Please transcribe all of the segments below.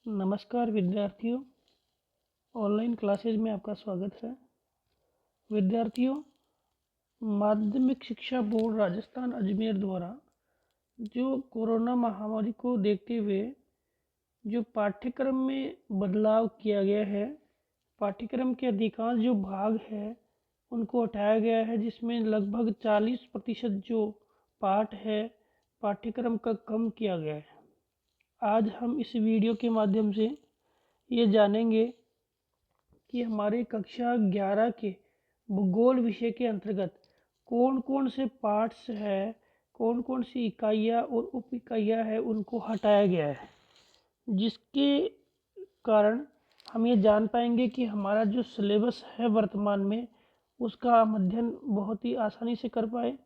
नमस्कार विद्यार्थियों, online classes में आपका स्वागत है। विद्यार्थियों, माध्यमिक शिक्षा बोर्ड राजस्थान अजमेर द्वारा जो कोरोना महामारी को देखते हुए जो पाठ्यक्रम में बदलाव किया गया है, पाठ्यक्रम के अधिकांश जो भाग है उनको हटाया गया है, जिसमें लगभग 40% जो पाठ है पाठ्यक्रम का कम किया गया है। आज हम इस वीडियो के माध्यम से ये जानेंगे कि हमारे कक्षा 11 के भूगोल विषय के अंतर्गत कौन कौन से पार्ट्स है, कौन कौन सी इकाइयाँ और उप इकाइयाँ है उनको हटाया गया है, जिसके कारण हम ये जान पाएंगे कि हमारा जो सिलेबस है वर्तमान में उसका अध्ययन बहुत ही आसानी से कर पाए।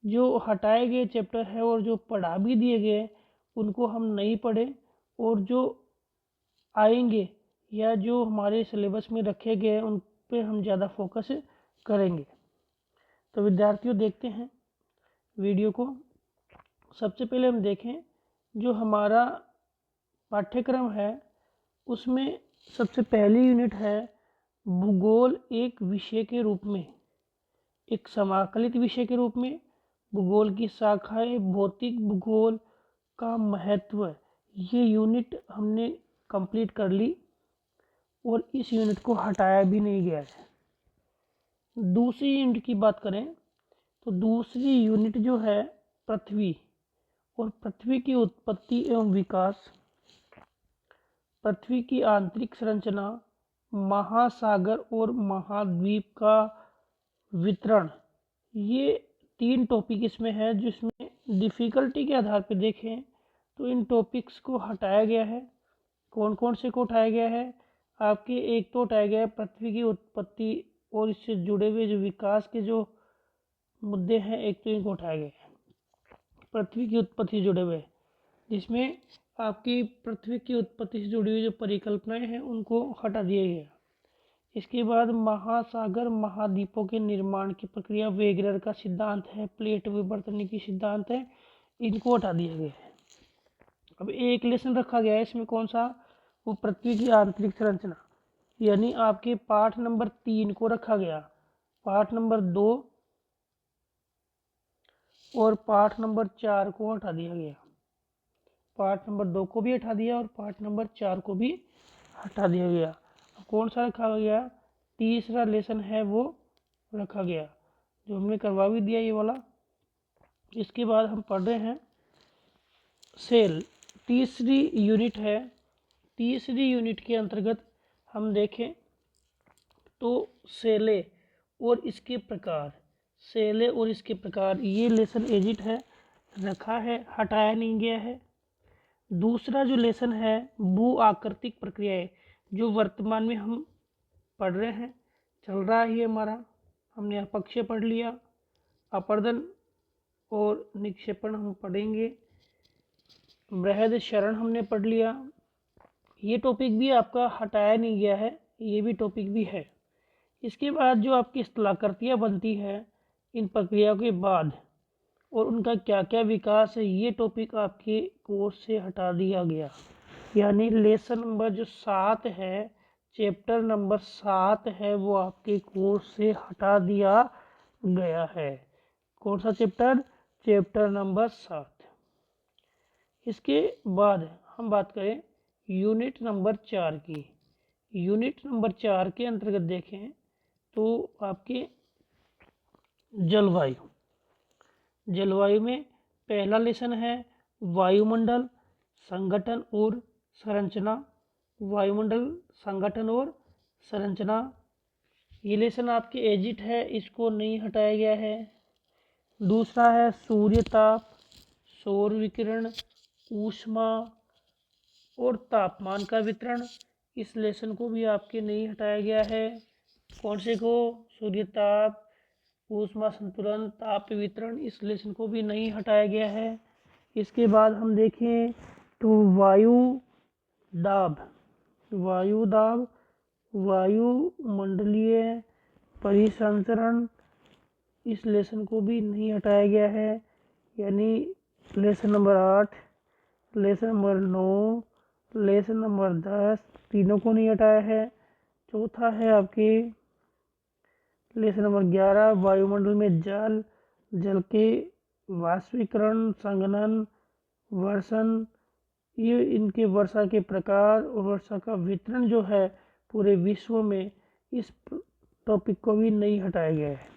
जो हटाए गए चैप्टर है और जो पढ़ा भी दिए गए उनको हम नहीं पढ़े, और जो आएंगे या जो हमारे सिलेबस में रखे गए हैं उन पे हम ज़्यादा फोकस करेंगे। तो विद्यार्थियों, देखते हैं वीडियो को। सबसे पहले हम देखें जो हमारा पाठ्यक्रम है उसमें सबसे पहली यूनिट है भूगोल एक विषय के रूप में, एक समाकलित विषय के रूप में। भूगोल की शाखाएं, भौतिक भूगोल का महत्व, ये यूनिट हमने कंप्लीट कर ली और इस यूनिट को हटाया भी नहीं गया है। दूसरी यूनिट की बात करें तो दूसरी यूनिट जो है पृथ्वी और पृथ्वी की उत्पत्ति एवं विकास, पृथ्वी की आंतरिक संरचना, महासागर और महाद्वीप का वितरण, ये 3 टॉपिक इसमें है। जिसमें डिफ़िकल्टी के आधार पर देखें तो इन टॉपिक्स को हटाया गया है। कौन कौन से को उठाया गया है? आपके एक तो उठाया गया है पृथ्वी की उत्पत्ति और इससे जुड़े हुए जो विकास के जो मुद्दे हैं, एक तो इनको उठाया गया है पृथ्वी की उत्पत्ति से जुड़े हुए, जिसमें आपकी पृथ्वी की उत्पत्ति से जुड़ी हुई जो परिकल्पनाएं हैं उनको हटा दिया गया। इसके बाद महासागर महाद्वीपों के निर्माण की प्रक्रिया, वेगनर का सिद्धांत है, प्लेट विवर्तन की सिद्धांत है, इनको हटा दिया गया है। अब एक लेसन रखा गया है इसमें, कौन सा? वो पृथ्वी की आंतरिक संरचना, यानी आपके पाठ नंबर 3 को रखा गया, पाठ नंबर 2 और पाठ नंबर 4 को हटा दिया गया। पाठ नंबर 2 को भी हटा दिया और पाठ नंबर 4 को भी हटा दिया गया। कौन सा रखा गया? तीसरा लेसन है वो रखा गया, जो हमने करवा भी दिया ये वाला। इसके बाद हम पढ़ रहे हैं सेल, तीसरी यूनिट है। तीसरी यूनिट के अंतर्गत हम देखें तो सेले और इसके प्रकार, सेले और इसके प्रकार, ये लेसन एजिट है, रखा है, हटाया नहीं गया है। दूसरा जो लेसन है भू आकृतिक प्रक्रियाएं, जो वर्तमान में हम पढ़ रहे हैं, चल रहा है हमारा। हमने अपक्षय पढ़ लिया, अपर्दन और निक्षेपण हम पढ़ेंगे, बृहद शरण हमने पढ़ लिया। ये टॉपिक भी आपका हटाया नहीं गया है, ये भी टॉपिक भी है। इसके बाद जो आपकी स्थलाकृतियाँ बनती है इन प्रक्रियाओं के बाद और उनका क्या क्या विकास है, ये टॉपिक आपके कोर्स से हटा दिया गया। यानी लेसन नंबर जो 7 है, चैप्टर नंबर 7 है, वो आपके कोर्स से हटा दिया गया है। कौन सा चैप्टर? Chapter number 7। इसके बाद हम बात करें यूनिट नंबर 4 की। यूनिट नंबर 4 के अंतर्गत देखें तो आपके जलवायु, जलवायु में पहला लेसन है वायुमंडल, संगठन और संरचना। वायुमंडल, संगठन और संरचना, ये लेसन आपके एजिट है, इसको नहीं हटाया गया है। दूसरा है सूर्य ताप, सौर विकिरण, ऊष्मा और तापमान का वितरण, इस लेसन को भी आपके नहीं हटाया गया है। कौन से को? सूर्य ताप, ऊष्मा संतुलन, ताप वितरण, इस लेसन को भी नहीं हटाया गया है। इसके बाद हम देखें तो वायु दाब, वायु दाब, वायुमंडलीय परिसंचरण, इस लेसन को भी नहीं हटाया गया है। यानी lesson number 8, lesson number 9, lesson number 10 तीनों को नहीं हटाया है। चौथा है आपके लेसन नंबर 11 वायुमंडल में जल, जल के वाष्पीकरण, संघनन, वर्षण, ये इनके वर्षा के प्रकार और वर्षा का वितरण जो है पूरे विश्व में, इस टॉपिक को भी नहीं हटाया गया है।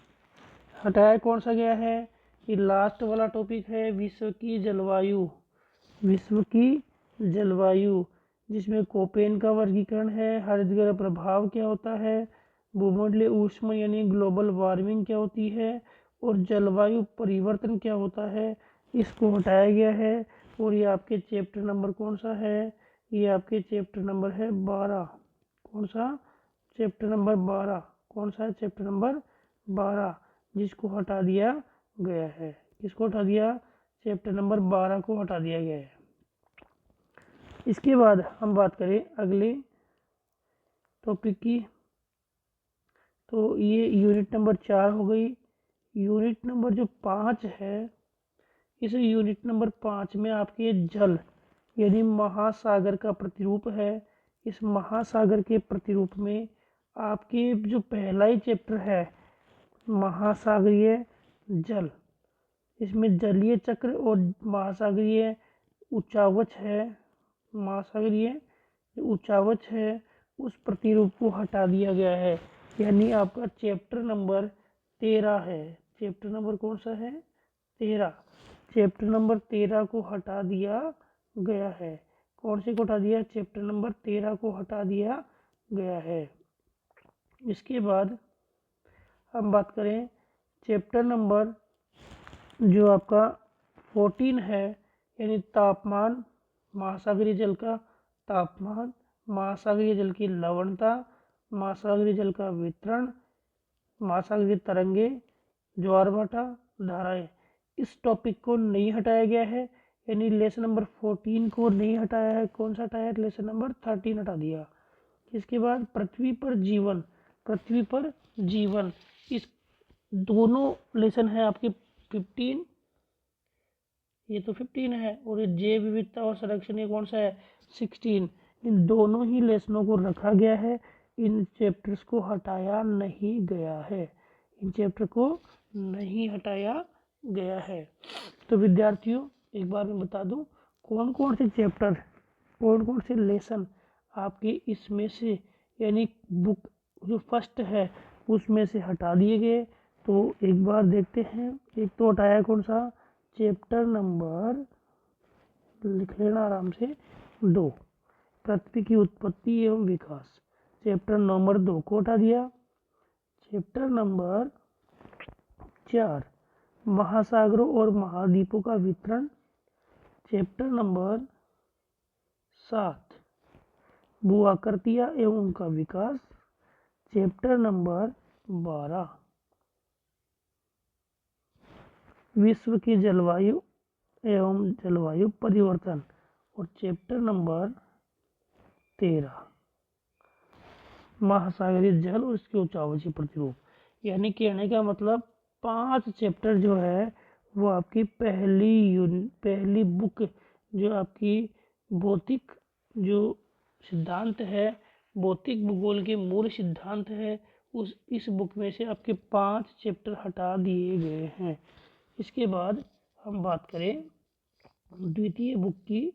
हटाया कौन सा गया है? ये लास्ट वाला टॉपिक है विश्व की जलवायु। विश्व की जलवायु जिसमें कोपेन का वर्गीकरण है, हरितगृह प्रभाव क्या होता है, भूमंडलीय ऊष्मा यानी ग्लोबल वार्मिंग क्या होती है, और जलवायु परिवर्तन क्या होता है, इसको हटाया गया है। और ये आपके चैप्टर नंबर कौन सा है? ये आपके चैप्टर नंबर है 12। कौन सा? Chapter number 12। कौन सा है? चैप्टर नंबर 12, जिसको हटा दिया गया है। किसको हटा दिया? चैप्टर नंबर 12 को हटा दिया गया है। इसके बाद हम बात करें अगले टॉपिक की, तो ये यूनिट नंबर 4 हो गई। यूनिट नंबर जो 5 है, इस यूनिट नंबर 5 में आपके जल यानी महासागर का प्रतिरूप है। इस महासागर के प्रतिरूप में आपके जो पहला ही चैप्टर है महासागरीय जल, इसमें जलीय चक्र और महासागरीय उच्चावच है। महासागरीय उच्चावच है उस प्रतिरूप को हटा दिया गया है, यानी आपका चैप्टर नंबर 13 है। चैप्टर नंबर कौन सा है? 13। चैप्टर नंबर 13 को हटा दिया गया है। कौन से को हटा दिया? चैप्टर नंबर 13 को हटा दिया गया है। इसके बाद हम बात करें चैप्टर नंबर जो आपका 14 है, यानी तापमान, महासागरीय जल का तापमान, महासागरीय जल की लवणता, महासागरीय जल का वितरण, महासागरीय तरंगे, ज्वार भाटा, धाराएं। इस टॉपिक को नहीं हटाया गया है, यानी लेसन नंबर 14 को नहीं हटाया है। कौन सा हटाया? लेसन नंबर 13 हटा दिया। इसके बाद पृथ्वी पर जीवन, पृथ्वी पर जीवन, इस दोनों लेसन है आपके 15, ये तो 15 है, और ये जैव विविधता और संरक्षण ये कौन सा है? 16। इन दोनों ही लेसनों को रखा गया है, इन चैप्टर्स को हटाया नहीं गया है। इन चैप्टर को नहीं हटाया गया है। तो विद्यार्थियों एक बार मैं बता दूं कौन कौन से चैप्टर, कौन कौन से लेसन आपके इसमें से यानी बुक जो फर्स्ट है उसमें से हटा दिए गए। तो एक बार देखते हैं। एक तो हटाया कौन सा? चैप्टर नंबर, लिख लेना आराम से, 2, पृथ्वी की उत्पत्ति एवं विकास। चैप्टर नंबर 2 को हटा दिया। चैप्टर नंबर 4 महासागरों और महाद्वीपों का वितरण। चैप्टर नंबर 7 भू आकृतियां एवं उनका विकास। चैप्टर नंबर 12 विश्व की जलवायु एवं जलवायु परिवर्तन। और चैप्टर नंबर 13 महासागरीय जल और इसके उच्चावची प्रतिरूप। यानी कहने का मतलब 5 चैप्टर जो है वो आपकी पहली बुक जो आपकी भौतिक जो सिद्धांत है, भौतिक भूगोल के मूल सिद्धांत है, इस बुक में से आपके 5 चैप्टर हटा दिए गए हैं। इसके बाद हम बात करें द्वितीय बुक की।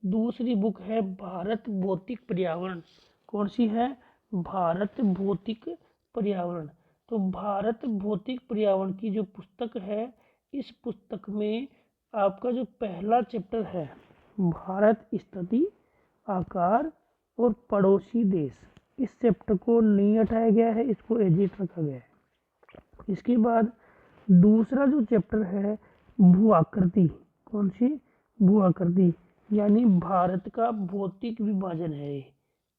दूसरी बुक है भारत भौतिक पर्यावरण। कौन सी है? भारत भौतिक पर्यावरण। तो भारत भौतिक पर्यावरण की जो पुस्तक है, इस पुस्तक में आपका जो पहला चैप्टर है भारत स्थिति, आकार और पड़ोसी देश, इस चैप्टर को नहीं हटाया गया है, इसको एजिट रखा गया है। इसके बाद दूसरा जो चैप्टर है भू आकृति। कौन सी? भू आकृति, यानी भारत का भौतिक विभाजन है।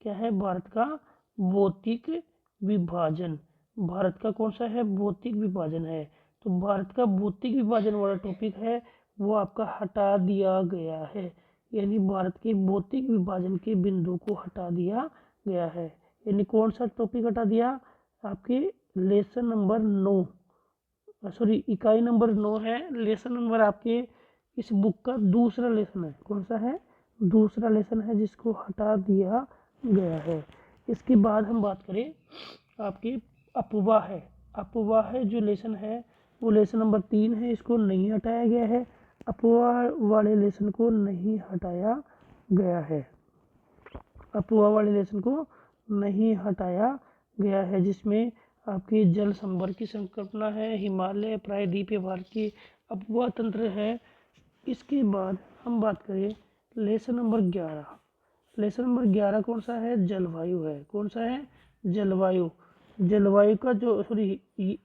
क्या है? भारत का भौतिक विभाजन। भारत का कौन सा है? भौतिक विभाजन है। तो भारत का भौतिक विभाजन वाला टॉपिक है वो आपका हटा दिया गया है, यानी भारत के भौतिक विभाजन के बिंदु को हटा दिया गया है। यानी कौन सा टॉपिक हटा दिया? आपके लेसन नंबर 9, सॉरी इकाई नंबर 9 है। लेसन नंबर आपके इस बुक का दूसरा लेसन है। कौन सा है? दूसरा लेसन है जिसको हटा दिया गया है। इसके बाद हम बात करें आपकी अपवाह है। अपवाह है जो लेसन है वो लेसन नंबर 3 है, इसको नहीं हटाया गया है। अपवाह वाले लेसन को नहीं हटाया गया है। अपवाह वाले लेसन को नहीं हटाया गया है, जिसमें आपकी जल संभर की संकल्पना है, हिमालय प्रायद्वीपीय भारत की अपवाह तंत्र है। इसके बाद हम बात करें लेसन नंबर 11। लेसन नंबर 11 कौन सा है? जलवायु है। कौन सा है? जलवायु। जलवायु का जो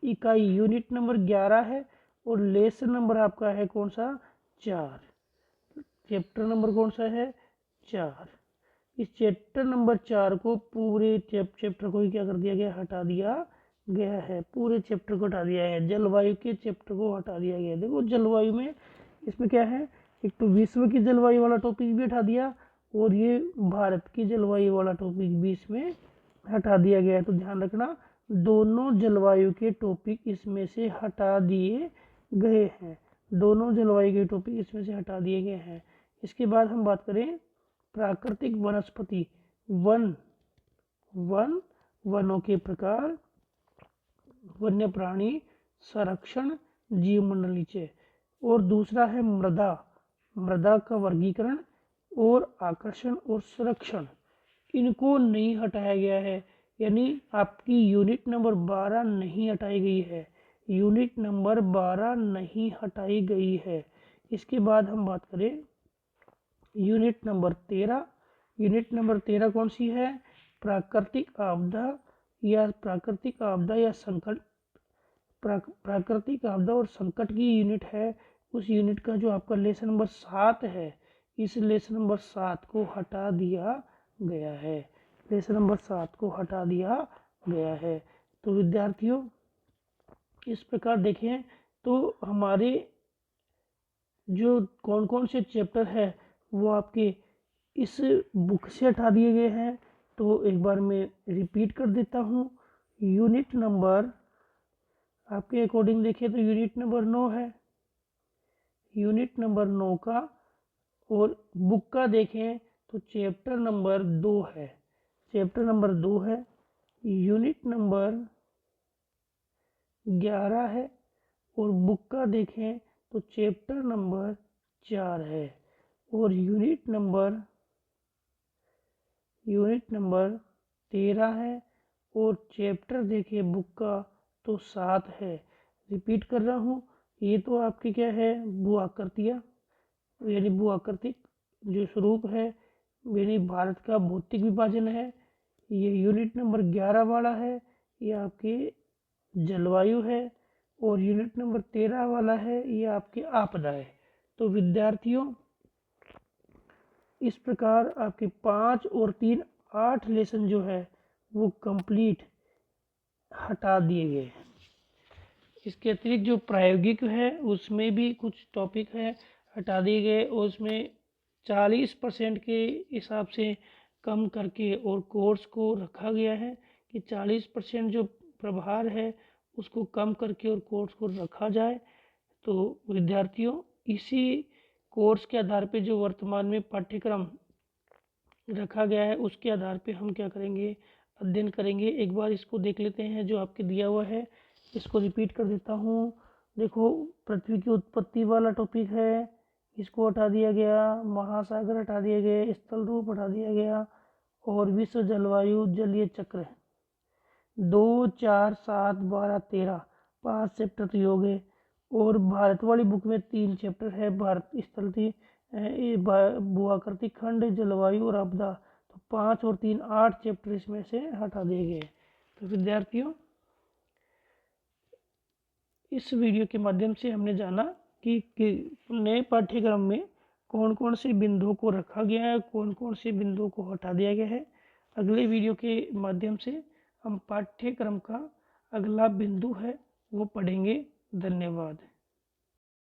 इकाई यूनिट नंबर 11 है और लेसन नंबर आपका है कौन सा? 4। चैप्टर नंबर कौन सा है? 4। इस चैप्टर नंबर 4 को पूरे चैप्टर को ही क्या कर दिया गया? हटा दिया गया है। पूरे चैप्टर को हटा दिया है, जलवायु के चैप्टर को हटा दिया गया है। देखो जलवायु में इसमें क्या है, एक तो विश्व की जलवायु वाला टॉपिक भी हटा दिया और ये भारत की जलवायु वाला टॉपिक भी इसमें हटा दिया गया है। तो ध्यान रखना दोनों जलवायु के टॉपिक इसमें से हटा दिए गए हैं। दोनों जलवायु के टॉपिक इसमें से हटा दिए गए हैं। इसके बाद हम बात करें प्राकृतिक वनस्पति, वनों के प्रकार, वन्य प्राणी संरक्षण, जीवमंडल नीचे। और दूसरा है मृदा का वर्गीकरण और आकर्षण और संरक्षण। इनको नहीं हटाया गया है, यानी आपकी यूनिट नंबर 12 नहीं हटाई गई है। यूनिट नंबर 12 नहीं हटाई गई है। इसके बाद हम बात करें यूनिट नंबर 13। यूनिट नंबर 13 कौन सी है? प्राकृतिक आपदा या संकट। प्राकृतिक आपदा और संकट की यूनिट है। उस यूनिट का जो आपका लेसन नंबर 7 है, इस लेसन नंबर 7 को हटा दिया गया है। लेसन नंबर 7 को हटा दिया गया है। तो विद्यार्थियों इस प्रकार देखें तो हमारे जो कौन कौन से चैप्टर है वो आपके इस बुक से हटा दिए गए हैं। तो एक बार मैं रिपीट कर देता हूँ। यूनिट नंबर आपके अकॉर्डिंग देखें तो यूनिट नंबर 9 है। यूनिट नंबर 9 का और बुक का देखें तो चैप्टर नंबर 2 है। चैप्टर नंबर 2 है। यूनिट नंबर 11 है और बुक का देखें तो चैप्टर नंबर 4 है। और यूनिट नंबर 13 है और चैप्टर देखिए बुक का तो 7 है। रिपीट कर रहा हूँ, ये तो आपकी क्या है? भू आकृतियाँ, यानी भू आकृतिक जो स्वरूप है, यानी भारत का भौतिक विभाजन है। ये यूनिट नंबर 11 वाला है, ये आपकी जलवायु है। और यूनिट नंबर 13 वाला है, ये आपकी आपदा है। तो विद्यार्थियों इस प्रकार आपके 5 और 3 8 लेसन जो है वो कंप्लीट हटा दिए गए हैं। इसके अतिरिक्त जो प्रायोगिक है उसमें भी कुछ टॉपिक है हटा दिए गए और उसमें 40% के हिसाब से कम करके और कोर्स को रखा गया है कि 40% जो प्रभार है उसको कम करके और कोर्स को रखा जाए। तो विद्यार्थियों इसी कोर्स के आधार पे जो वर्तमान में पाठ्यक्रम रखा गया है उसके आधार पे हम क्या करेंगे? अध्ययन करेंगे। एक बार इसको देख लेते हैं जो आपके दिया हुआ है, इसको रिपीट कर देता हूँ। देखो पृथ्वी की उत्पत्ति वाला टॉपिक है, इसको हटा दिया गया। महासागर हटा दिए गए, स्थल रूप हटा दिया गया और विश्व जलवायु जलीय चक्र 2, 4, 7, 12, 13 5 चैप्टर तो हो गए। और भारत वाली बुक में 3 चैप्टर है, भारत स्थल थी, भू आकृतिक खंड, जलवायु और आपदा। तो 5 और 3 8 चैप्टर इसमें से हटा दिए गए। तो विद्यार्थियों इस वीडियो के माध्यम से हमने जाना कि नए पाठ्यक्रम में कौन कौन से बिंदुओं को रखा गया है, कौन कौन से बिंदुओं को हटा दिया गया है। अगले वीडियो के माध्यम से हम पाठ्यक्रम का अगला बिंदु है वो पढ़ेंगे। धन्यवाद।